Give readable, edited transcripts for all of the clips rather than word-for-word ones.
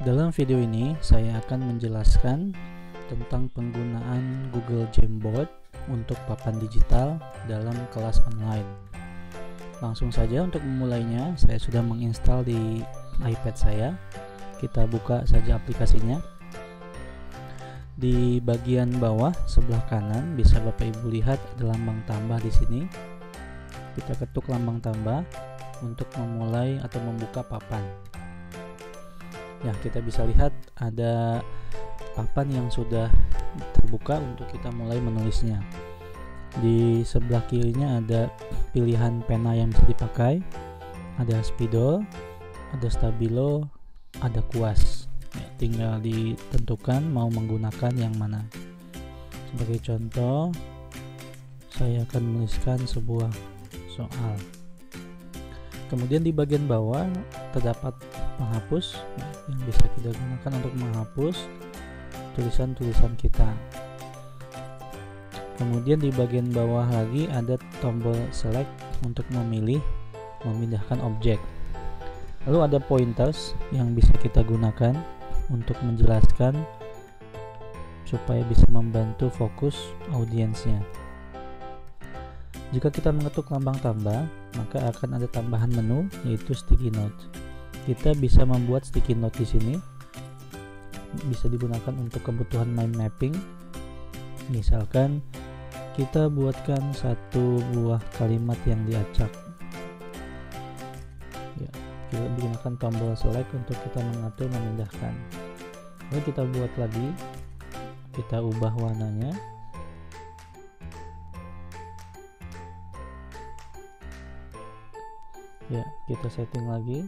Dalam video ini saya akan menjelaskan tentang penggunaan Google Jamboard untuk papan digital dalam kelas online. Langsung saja untuk memulainya, saya sudah menginstal di iPad saya. Kita buka saja aplikasinya. Di bagian bawah sebelah kanan bisa Bapak Ibu lihat ada lambang tambah di sini. Kita ketuk lambang tambah untuk memulai atau membuka papan. Ya, kita bisa lihat ada papan yang sudah terbuka untuk kita mulai menulisnya. Di sebelah kirinya ada pilihan pena yang bisa dipakai, ada spidol, ada stabilo, ada kuas. Ya, tinggal ditentukan mau menggunakan yang mana. Sebagai contoh, saya akan menuliskan sebuah soal. Kemudian di bagian bawah terdapat penghapus yang bisa kita gunakan untuk menghapus tulisan-tulisan kita. Kemudian di bagian bawah lagi ada tombol select untuk memindahkan objek. Lalu ada pointers yang bisa kita gunakan untuk menjelaskan supaya bisa membantu fokus audiensnya. Jika kita mengetuk lambang tambah, maka akan ada tambahan menu yaitu sticky note. Kita bisa membuat sticky note di sini. Bisa digunakan untuk kebutuhan mind mapping. Misalkan kita buatkan satu buah kalimat yang diacak. Ya, kita gunakan tombol select untuk kita mengatur memindahkan. Lalu kita buat lagi. Kita ubah warnanya. Ya, kita setting lagi,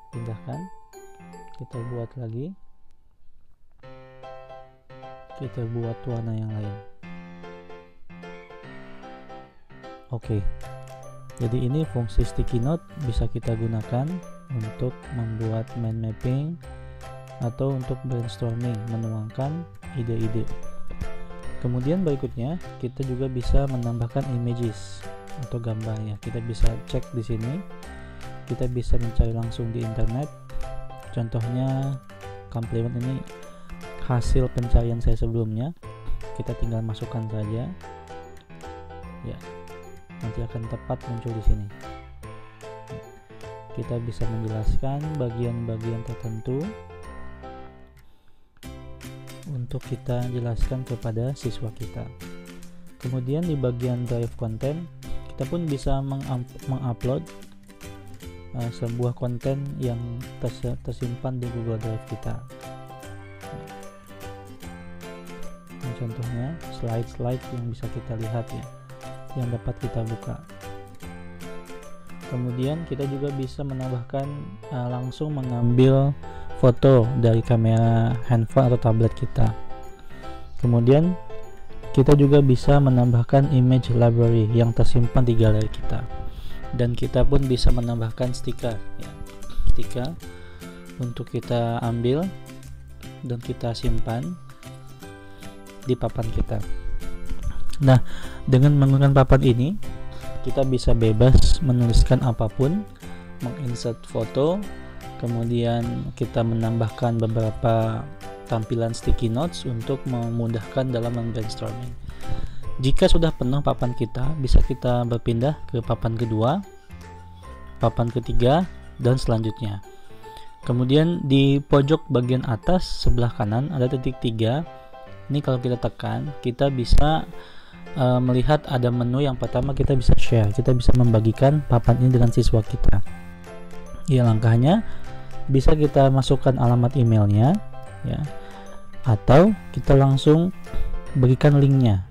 pindahkan, kita buat lagi, kita buat warna yang lain. Oke, jadi ini fungsi sticky note bisa kita gunakan untuk membuat mind mapping atau untuk brainstorming, menuangkan ide-ide. Kemudian berikutnya kita juga bisa menambahkan images atau gambarnya. Kita bisa cek di sini. Kita bisa mencari langsung di internet. Contohnya complement ini hasil pencarian saya sebelumnya. Kita tinggal masukkan saja. Ya, nanti akan tepat muncul di sini. Kita bisa menjelaskan bagian-bagian tertentu untuk kita jelaskan kepada siswa kita. Kemudian di bagian drive content kita pun bisa mengupload sebuah konten yang tersimpan di Google Drive kita. Nah, contohnya slide-slide yang bisa kita lihat ya, yang dapat kita buka. Kemudian kita juga bisa menambahkan langsung mengambil foto dari kamera handphone atau tablet kita. Kemudian kita juga bisa menambahkan image library yang tersimpan di galeri kita. Dan kita pun bisa menambahkan stiker ya. Stiker untuk kita ambil dan kita simpan di papan kita. Nah, dengan menggunakan papan ini kita bisa bebas menuliskan apapun, menginsert foto, kemudian kita menambahkan beberapa tampilan sticky notes untuk memudahkan dalam brainstorming. Jika sudah penuh papan kita, bisa kita berpindah ke papan kedua, papan ketiga, dan selanjutnya. Kemudian di pojok bagian atas sebelah kanan ada titik 3. Ini kalau kita tekan, kita bisa melihat ada menu yang pertama, kita bisa share. Kita bisa membagikan papan ini dengan siswa kita. Ya, langkahnya bisa kita masukkan alamat emailnya, ya, atau kita langsung berikan linknya.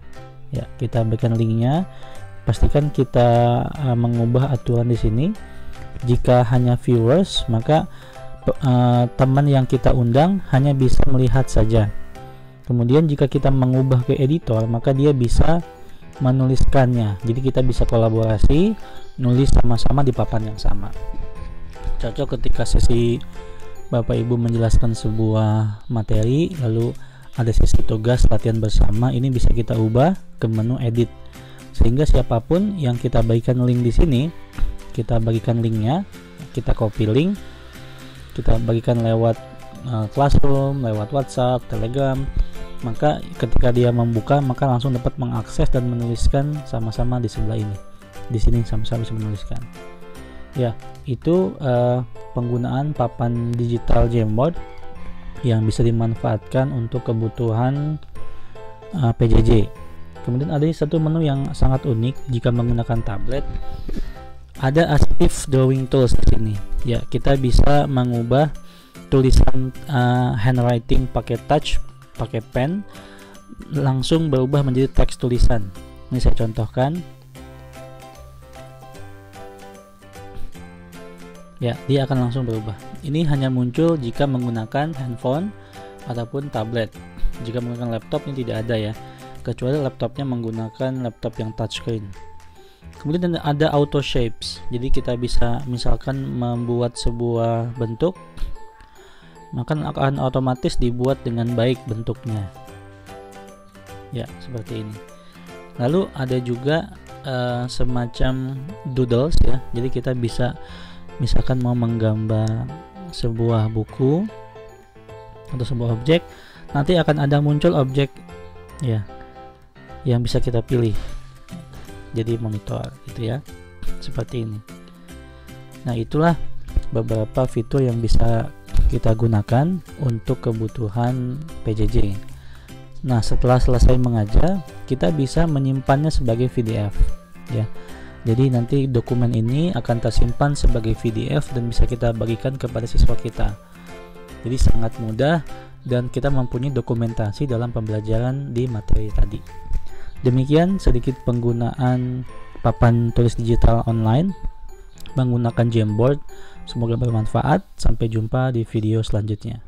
Ya, kita berikan linknya. Pastikan kita mengubah aturan di sini. Jika hanya viewers, maka teman yang kita undang hanya bisa melihat saja. Kemudian jika kita mengubah ke editor, maka dia bisa menuliskannya. Jadi kita bisa kolaborasi, nulis sama-sama di papan yang sama. Cocok ketika sesi Bapak Ibu menjelaskan sebuah materi, lalu ada sesi tugas latihan bersama, ini bisa kita ubah ke menu edit, sehingga siapapun yang kita bagikan link di sini, kita bagikan linknya, kita copy link, kita bagikan lewat Classroom, lewat WhatsApp, Telegram, maka ketika dia membuka maka langsung dapat mengakses dan menuliskan sama-sama di sebelah ini, di sini sama-sama bisa menuliskan. Ya, itu penggunaan papan digital Jamboard yang bisa dimanfaatkan untuk kebutuhan PJJ. Kemudian ada satu menu yang sangat unik jika menggunakan tablet. Ada Assistive Drawing Tools di sini. Ya, kita bisa mengubah tulisan handwriting pakai touch, pakai pen, langsung berubah menjadi teks tulisan. Ini saya contohkan. Ya, dia akan langsung berubah. Ini hanya muncul jika menggunakan handphone ataupun tablet. Jika menggunakan laptop ini tidak ada ya, kecuali laptopnya menggunakan laptop yang touchscreen. Kemudian ada auto shapes. Jadi kita bisa misalkan membuat sebuah bentuk, maka akan otomatis dibuat dengan baik bentuknya. Ya, seperti ini. Lalu ada juga semacam doodles ya. Jadi kita bisa misalkan mau menggambar sebuah buku atau sebuah objek, nanti akan ada muncul objek ya yang bisa kita pilih. Jadi monitor gitu ya. Seperti ini. Nah, itulah beberapa fitur yang bisa kita gunakan untuk kebutuhan PJJ. Nah, setelah selesai mengajar, kita bisa menyimpannya sebagai PDF ya. Jadi nanti dokumen ini akan tersimpan sebagai PDF dan bisa kita bagikan kepada siswa kita. Jadi sangat mudah dan kita mempunyai dokumentasi dalam pembelajaran di materi tadi. Demikian sedikit penggunaan papan tulis digital online menggunakan Jamboard. Semoga bermanfaat. Sampai jumpa di video selanjutnya.